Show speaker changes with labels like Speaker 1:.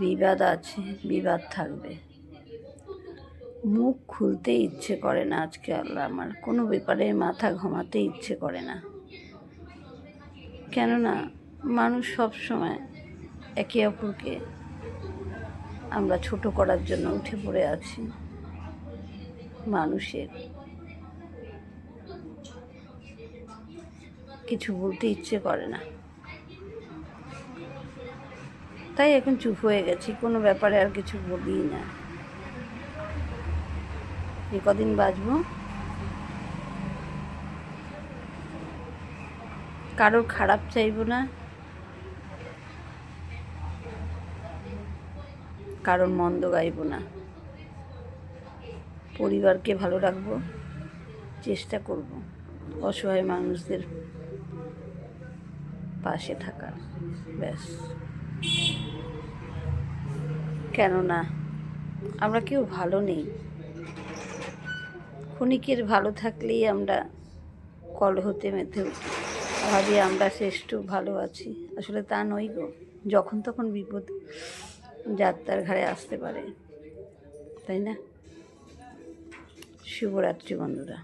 Speaker 1: বিবাদ আছে, বিবাদ থাকবে। মুখ খুলতে ইচ্ছে করে না আজকাল, আমার কোনো ব্যাপারে মাথা ঘামাতে ইচ্ছে করে না। কেননা মানুষ সব সময় একে অপরকে আমরা ছোট করার জন্য উঠে পড়ে আছি। মানুষের কিছু বলতে ইচ্ছে করে না, তাই এখন চুপ হয়ে গেছি, কোনো ব্যাপারে আর কিছু বলি না। যে কদিন বাঁচবো কারোর খারাপ চাইবো না, কারোর মন্দ গাইবো না। পরিবারকে ভালো রাখবো, চেষ্টা করব অসহায় মানুষদের পাশে থাকার, ব্যাস। কেননা আমরা কেউ ভালো নেই। ক্ষণিকের ভালো থাকলেই আমরা কলহতে মেতে উঠি, ভাবি আমরা শ্রেষ্ঠ ভালো আছি। আসলে তা নই গো, যখন তখন বিপদ যাত্রার ঘাড়ে আসতে পারে, তাই না? শুভরাত্রি বন্ধুরা।